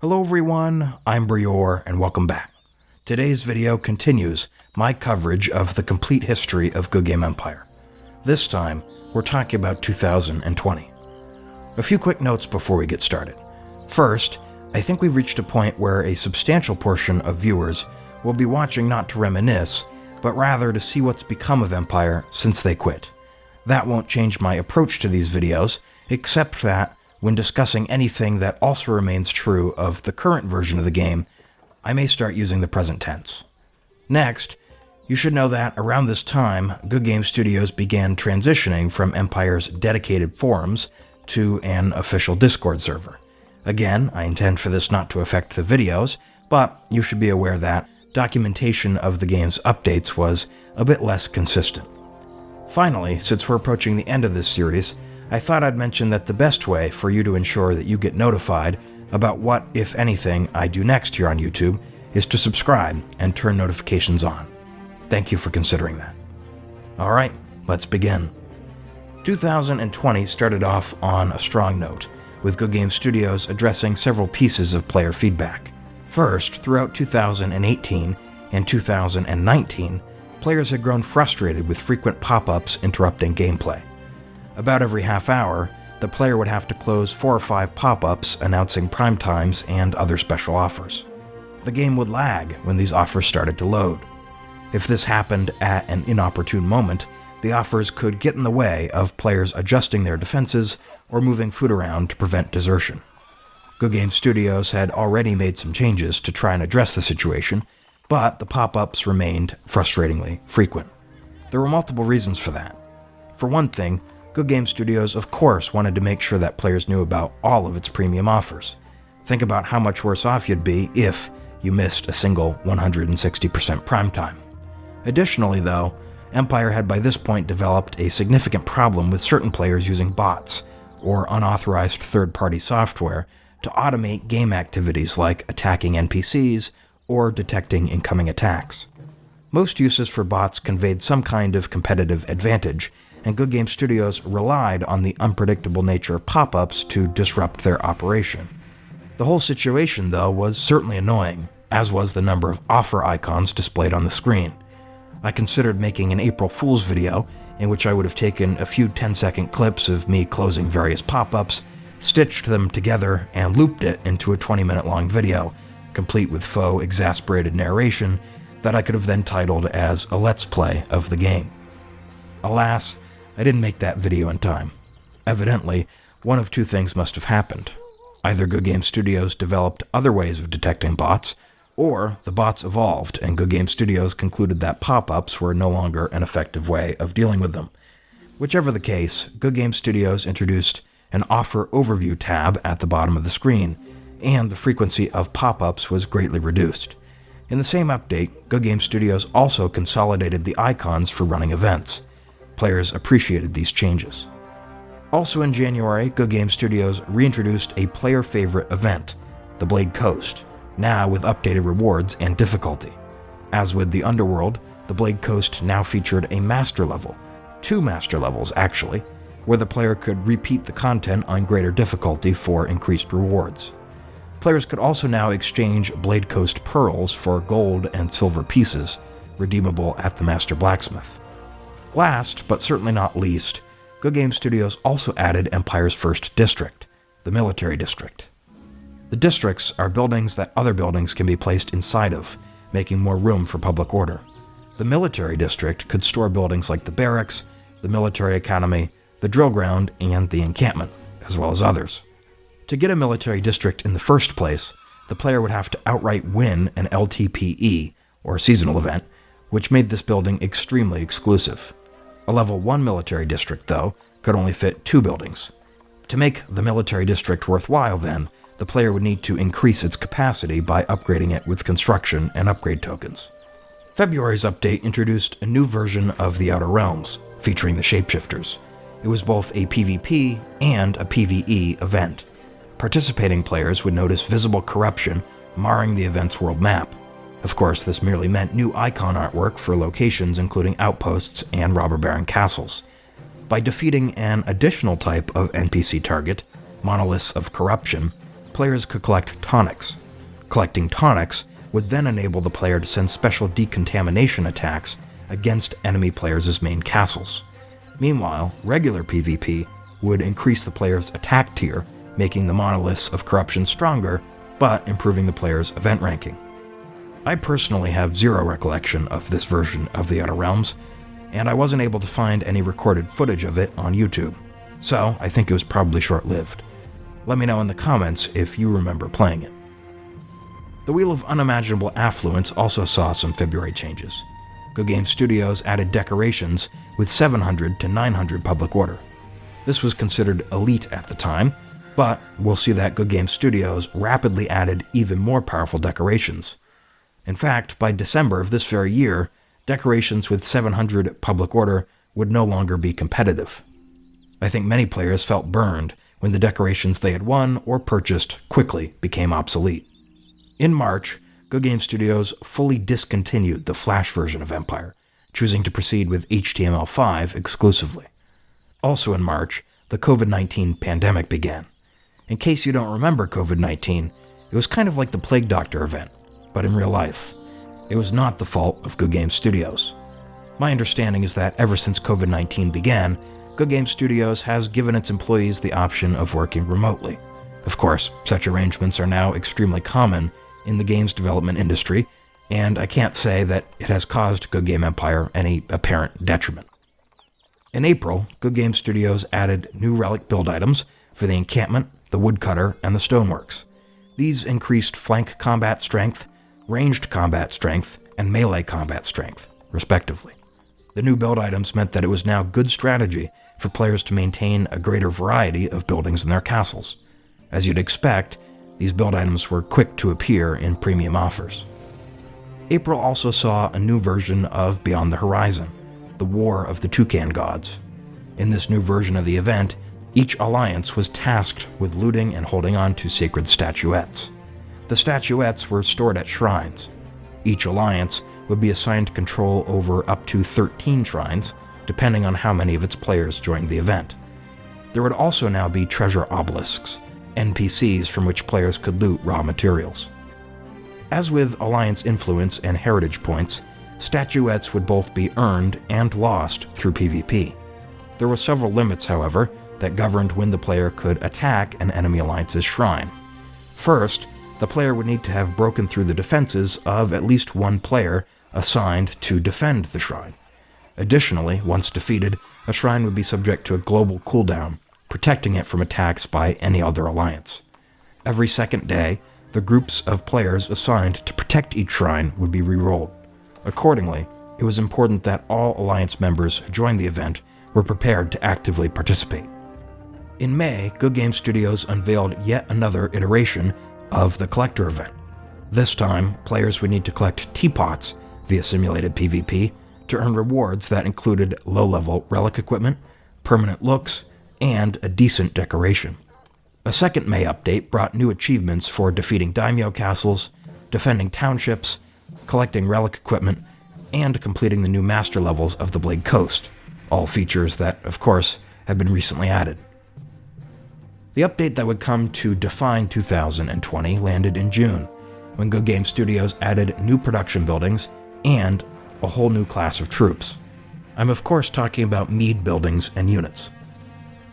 Hello everyone, I'm Brior and welcome back. Today's video continues my coverage of the complete history of Goodgame Empire. This time, we're talking about 2020. A few quick notes before we get started. First, I think we've reached a point where a substantial portion of viewers will be watching not to reminisce, but rather to see what's become of Empire since they quit. That won't change my approach to these videos, except that when discussing anything that also remains true of the current version of the game, I may start using the present tense. Next, you should know that around this time, Goodgame Studios began transitioning from Empire's dedicated forums to an official Discord server. Again, I intend for this not to affect the videos, but you should be aware that documentation of the game's updates was a bit less consistent. Finally, since we're approaching the end of this series, I thought I'd mention that the best way for you to ensure that you get notified about what, if anything, I do next here on YouTube is to subscribe and turn notifications on. Thank you for considering that. Alright, let's begin. 2020 started off on a strong note, with Goodgame Studios addressing several pieces of player feedback. First, throughout 2018 and 2019, players had grown frustrated with frequent pop-ups interrupting gameplay. About every half hour, the player would have to close 4 or 5 pop-ups announcing prime times and other special offers. The game would lag when these offers started to load. If this happened at an inopportune moment, the offers could get in the way of players adjusting their defenses or moving food around to prevent desertion. Goodgame Studios had already made some changes to try and address the situation, but the pop-ups remained frustratingly frequent. There were multiple reasons for that. For one thing, Goodgame Studios of course wanted to make sure that players knew about all of its premium offers. Think about how much worse off you'd be if you missed a single 160% prime time. Additionally though, Empire had by this point developed a significant problem with certain players using bots, or unauthorized third-party software, to automate game activities like attacking NPCs or detecting incoming attacks. Most uses for bots conveyed some kind of competitive advantage, and Goodgame Studios relied on the unpredictable nature of pop-ups to disrupt their operation. The whole situation, though, was certainly annoying, as was the number of offer icons displayed on the screen. I considered making an April Fool's video in which I would have taken a few 10-second clips of me closing various pop-ups, stitched them together, and looped it into a 20-minute long video, complete with faux exasperated narration that I could have then titled as a Let's Play of the game. Alas, I didn't make that video in time. Evidently, one of two things must have happened. Either Goodgame Studios developed other ways of detecting bots, or the bots evolved and Goodgame Studios concluded that pop-ups were no longer an effective way of dealing with them. Whichever the case, Goodgame Studios introduced an Offer Overview tab at the bottom of the screen, and the frequency of pop-ups was greatly reduced. In the same update, Goodgame Studios also consolidated the icons for running events. Players appreciated these changes. Also in January, Goodgame Studios reintroduced a player-favorite event, the Blade Coast, now with updated rewards and difficulty. As with the Underworld, the Blade Coast now featured a master level, 2 master levels actually, where the player could repeat the content on greater difficulty for increased rewards. Players could also now exchange Blade Coast pearls for gold and silver pieces, redeemable at the Master Blacksmith. Last, but certainly not least, Goodgame Studios also added Empire's first district, the Military District. The districts are buildings that other buildings can be placed inside of, making more room for public order. The Military District could store buildings like the barracks, the military academy, the drill ground, and the encampment, as well as others. To get a military district in the first place, the player would have to outright win an LTPE, or seasonal event, which made this building extremely exclusive. A level 1 military district, though, could only fit 2 buildings. To make the military district worthwhile, then, the player would need to increase its capacity by upgrading it with construction and upgrade tokens. February's update introduced a new version of the Outer Realms, featuring the Shapeshifters. It was both a PvP and a PvE event. Participating players would notice visible corruption marring the event's world map. Of course, this merely meant new icon artwork for locations including outposts and robber baron castles. By defeating an additional type of NPC target, Monoliths of Corruption, players could collect tonics. Collecting tonics would then enable the player to send special decontamination attacks against enemy players' main castles. Meanwhile, regular PvP would increase the player's attack tier, making the monoliths of corruption stronger, but improving the player's event ranking. I personally have zero recollection of this version of the Outer Realms, and I wasn't able to find any recorded footage of it on YouTube, so I think it was probably short-lived. Let me know in the comments if you remember playing it. The Wheel of Unimaginable Affluence also saw some February changes. Goodgame Studios added decorations with 700 to 900 public order. This was considered elite at the time, but we'll see that Goodgame Studios rapidly added even more powerful decorations. In fact, by December of this very year, decorations with 700 public order would no longer be competitive. I think many players felt burned when the decorations they had won or purchased quickly became obsolete. In March, Goodgame Studios fully discontinued the Flash version of Empire, choosing to proceed with HTML5 exclusively. Also in March, the COVID-19 pandemic began. In case you don't remember COVID-19, it was kind of like the Plague Doctor event, but in real life. It was not the fault of Goodgame Studios. My understanding is that ever since COVID-19 began, Goodgame Studios has given its employees the option of working remotely. Of course, such arrangements are now extremely common in the games development industry, and I can't say that it has caused Goodgame Empire any apparent detriment. In April, Goodgame Studios added new relic build items for the encampment, the woodcutter, and the stoneworks. These increased flank combat strength, ranged combat strength, and melee combat strength, respectively. The new build items meant that it was now good strategy for players to maintain a greater variety of buildings in their castles. As you'd expect, these build items were quick to appear in premium offers. April also saw a new version of Beyond the Horizon, the War of the Toucan Gods. In this new version of the event, each alliance was tasked with looting and holding on to sacred statuettes. The statuettes were stored at shrines. Each alliance would be assigned control over up to 13 shrines, depending on how many of its players joined the event. There would also now be treasure obelisks, NPCs from which players could loot raw materials. As with Alliance influence and heritage points, statuettes would both be earned and lost through PvP. There were several limits, however, that governed when the player could attack an enemy alliance's shrine. First, the player would need to have broken through the defenses of at least one player assigned to defend the shrine. Additionally, once defeated, a shrine would be subject to a global cooldown, protecting it from attacks by any other alliance. Every second day, the groups of players assigned to protect each shrine would be re-rolled. Accordingly, it was important that all alliance members who joined the event were prepared to actively participate. In May, Goodgame Studios unveiled yet another iteration of the Collector event. This time, players would need to collect teapots via simulated PvP to earn rewards that included low-level relic equipment, permanent looks, and a decent decoration. A second May update brought new achievements for defeating daimyo castles, defending townships, collecting relic equipment, and completing the new master levels of the Blade Coast, all features that, of course, have been recently added. The update that would come to define 2020 landed in June, when Goodgame Studios added new production buildings and a whole new class of troops. I'm of course talking about Mead buildings and units.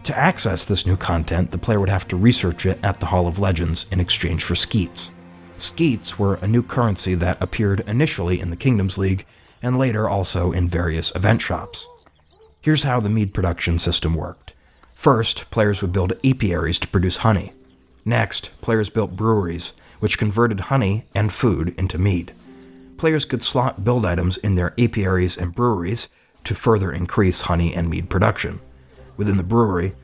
To access this new content, the player would have to research it at the Hall of Legends in exchange for skeets. Skeets were a new currency that appeared initially in the Kingdoms League and later also in various event shops. Here's how the Mead production system worked. First, players would build apiaries to produce honey. Next, players built breweries, which converted honey and food into mead. Players could slot build items in their apiaries and breweries to further increase honey and mead production. Within the brewery,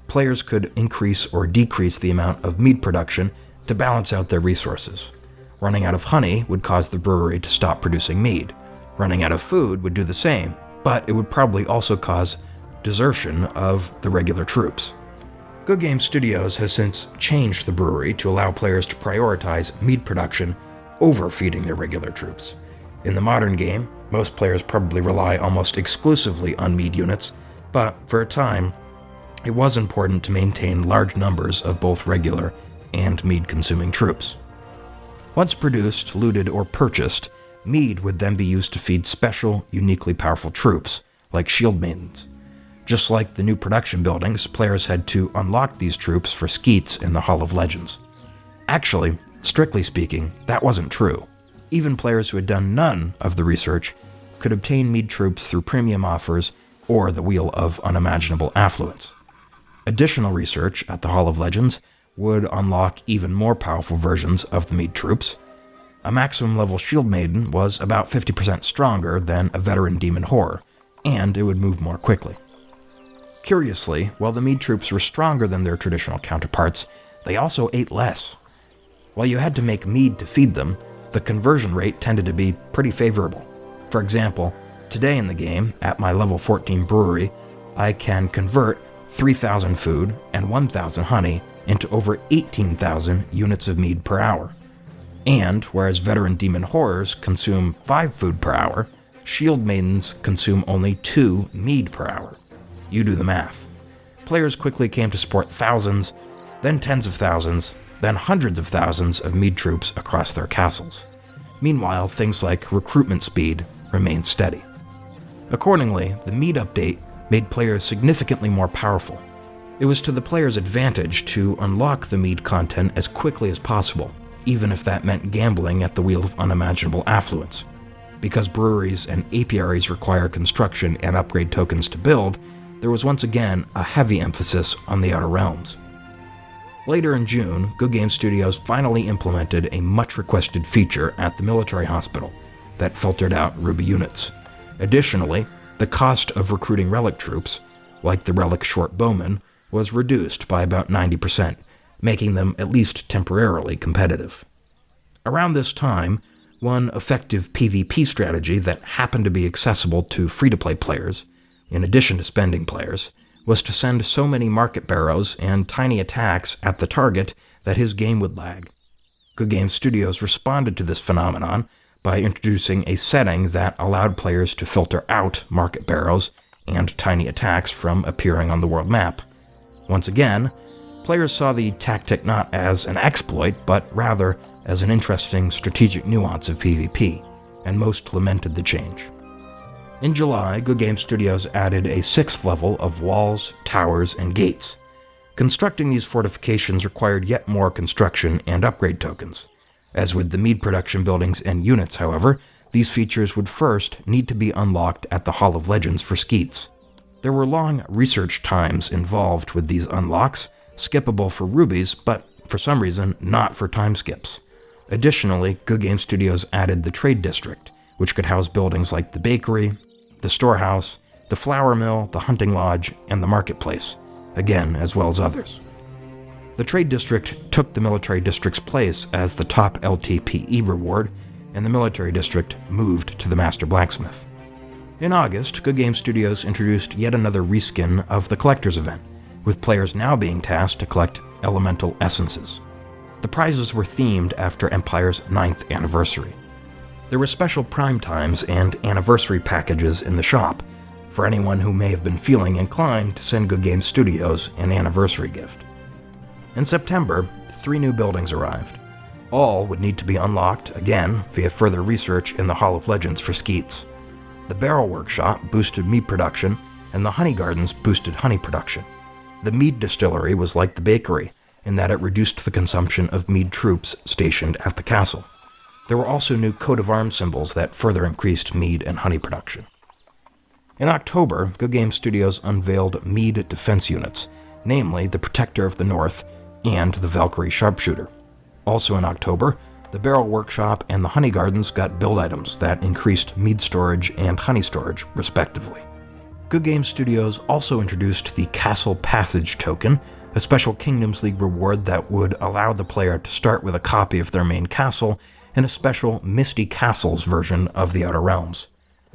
players could increase or decrease the amount of mead production to balance out their resources. Running out of honey would cause the brewery to stop producing mead. Running out of food would do the same, but it would probably also cause desertion of the regular troops. Goodgame Studios has since changed the brewery to allow players to prioritize mead production over feeding their regular troops. In the modern game, most players probably rely almost exclusively on mead units, but for a time, it was important to maintain large numbers of both regular and mead-consuming troops. Once produced, looted, or purchased, mead would then be used to feed special, uniquely powerful troops, like shield maidens. Just like the new production buildings, players had to unlock these troops for skeets in the Hall of Legends. Actually, strictly speaking, that wasn't true. Even players who had done none of the research could obtain mead troops through premium offers or the Wheel of Unimaginable Affluence. Additional research at the Hall of Legends would unlock even more powerful versions of the mead troops. A maximum level shield maiden was about 50% stronger than a veteran demon horror, and it would move more quickly. Curiously, while the mead troops were stronger than their traditional counterparts, they also ate less. While you had to make mead to feed them, the conversion rate tended to be pretty favorable. For example, today in the game, at my level 14 brewery, I can convert 3,000 food and 1,000 honey into over 18,000 units of mead per hour. And whereas veteran demon horrors consume 5 food per hour, shield maidens consume only 2 mead per hour. You do the math. Players quickly came to sport thousands, then tens of thousands, then hundreds of thousands of mead troops across their castles. Meanwhile, things like recruitment speed remained steady. Accordingly, the mead update made players significantly more powerful. It was to the player's advantage to unlock the mead content as quickly as possible, even if that meant gambling at the Wheel of Unimaginable Affluence. Because breweries and apiaries require construction and upgrade tokens to build, there was once again a heavy emphasis on the Outer Realms. Later in June, Goodgame Studios finally implemented a much-requested feature at the military hospital that filtered out Ruby units. Additionally, the cost of recruiting relic troops, like the relic short bowmen, was reduced by about 90%, making them at least temporarily competitive. Around this time, one effective PvP strategy that happened to be accessible to free-to-play players, in addition to spending players, was to send so many market barrows and tiny attacks at the target that his game would lag. Goodgame Studios responded to this phenomenon by introducing a setting that allowed players to filter out market barrows and tiny attacks from appearing on the world map. Once again, players saw the tactic not as an exploit, but rather as an interesting strategic nuance of PvP, and most lamented the change. In July, Goodgame Studios added a 6th level of walls, towers, and gates. Constructing these fortifications required yet more construction and upgrade tokens. As with the mead production buildings and units, however, these features would first need to be unlocked at the Hall of Legends for skeets. There were long research times involved with these unlocks, skippable for rubies, but for some reason not for time skips. Additionally, Goodgame Studios added the Trade District, which could house buildings like the bakery, the storehouse, the flour mill, the hunting lodge, and the marketplace, again, as well as others. The Trade District took the Military District's place as the top LTPE reward, and the Military District moved to the Master Blacksmith. In August, Goodgame Studios introduced yet another reskin of the Collector's Event, with players now being tasked to collect elemental essences. The prizes were themed after Empire's 9th anniversary. There were special prime times and anniversary packages in the shop for anyone who may have been feeling inclined to send Goodgame Studios an anniversary gift. In September, 3 new buildings arrived. All would need to be unlocked, again, via further research in the Hall of Legends for skeets. The Barrel Workshop boosted mead production, and the Honey Gardens boosted honey production. The mead distillery was like the bakery, in that it reduced the consumption of mead troops stationed at the castle. There were also new coat of arms symbols that further increased mead and honey production. In October, Goodgame Studios unveiled mead defense units, namely the Protector of the North and the Valkyrie Sharpshooter. Also in October, the Barrel Workshop and the Honey Gardens got build items that increased mead storage and honey storage, respectively. Goodgame Studios also introduced the Castle Passage token, a special Kingdoms League reward that would allow the player to start with a copy of their main castle and a special Misty Castles version of the Outer Realms.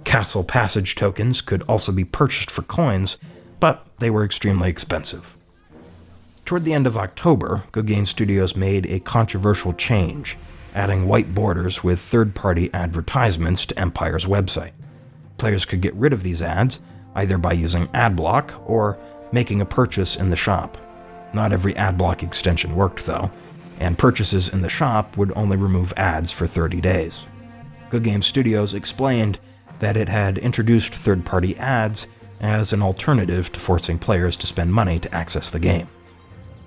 Castle Passage tokens could also be purchased for coins, but they were extremely expensive. Toward the end of October, Goodgame Studios made a controversial change, adding white borders with third-party advertisements to Empire's website. Players could get rid of these ads, either by using AdBlock or making a purchase in the shop. Not every AdBlock extension worked, though, and purchases in the shop would only remove ads for 30 days. Goodgame Studios explained that it had introduced third-party ads as an alternative to forcing players to spend money to access the game.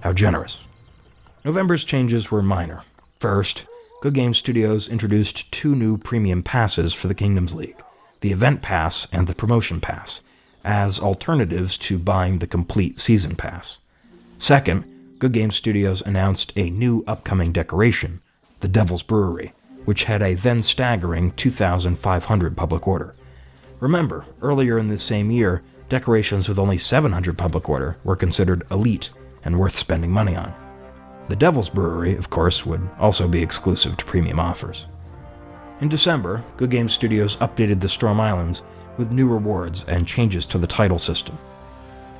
How generous. November's changes were minor. First, Goodgame Studios introduced 2 new premium passes for the Kingdoms League, the Event Pass and the Promotion Pass, as alternatives to buying the complete Season Pass. Second, Goodgame Studios announced a new upcoming decoration, the Devil's Brewery, which had a then staggering 2,500 public order. Remember, earlier in this same year, decorations with only 700 public order were considered elite and worth spending money on. The Devil's Brewery, of course, would also be exclusive to premium offers. In December, Goodgame Studios updated the Storm Islands with new rewards and changes to the title system.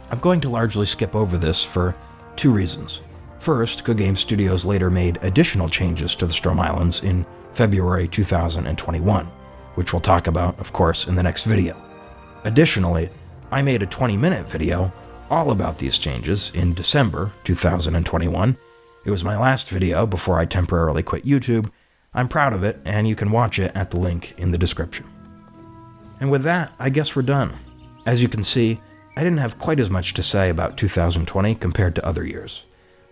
I'm going to largely skip over this for 2 reasons. First, Goodgame Studios later made additional changes to the Storm Islands in February 2021, which we'll talk about, of course, in the next video. Additionally, I made a 20-minute video all about these changes in December 2021. It was my last video before I temporarily quit YouTube. I'm proud of it, and you can watch it at the link in the description. And with that, I guess we're done. As you can see, I didn't have quite as much to say about 2020 compared to other years.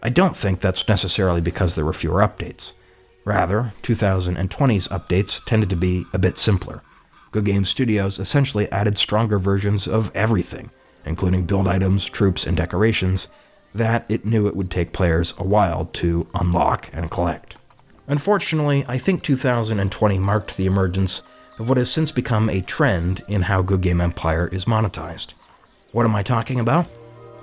I don't think that's necessarily because there were fewer updates. Rather, 2020's updates tended to be a bit simpler. Goodgame Studios essentially added stronger versions of everything, including build items, troops, and decorations, that it knew it would take players a while to unlock and collect. Unfortunately, I think 2020 marked the emergence of what has since become a trend in how Goodgame Empire is monetized. What am I talking about?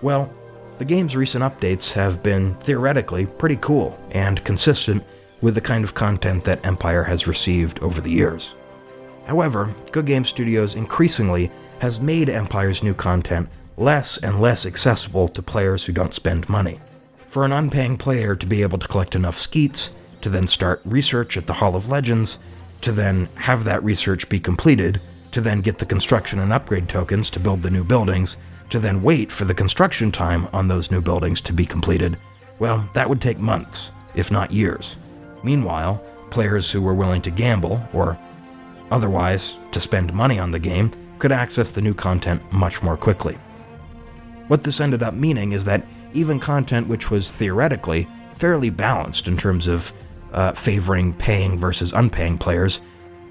Well, the game's recent updates have been theoretically pretty cool and consistent with the kind of content that Empire has received over the years. However, Goodgame Studios increasingly has made Empire's new content less and less accessible to players who don't spend money. For an unpaying player to be able to collect enough skeets, to then start research at the Hall of Legends, to then have that research be completed, to then get the construction and upgrade tokens to build the new buildings, to then wait for the construction time on those new buildings to be completed, well, that would take months, if not years. Meanwhile, players who were willing to gamble, or otherwise to spend money on the game, could access the new content much more quickly. What this ended up meaning is that even content which was theoretically fairly balanced in terms of favoring paying versus unpaying players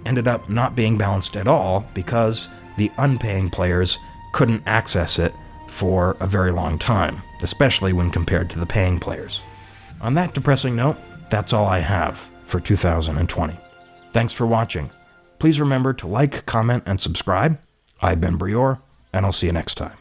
ended up not being balanced at all because the unpaying players couldn't access it for a very long time, especially when compared to the paying players. On that depressing note, that's all I have for 2020. Thanks for watching. Please remember to like, comment, and subscribe. I've been Brior, and I'll see you next time.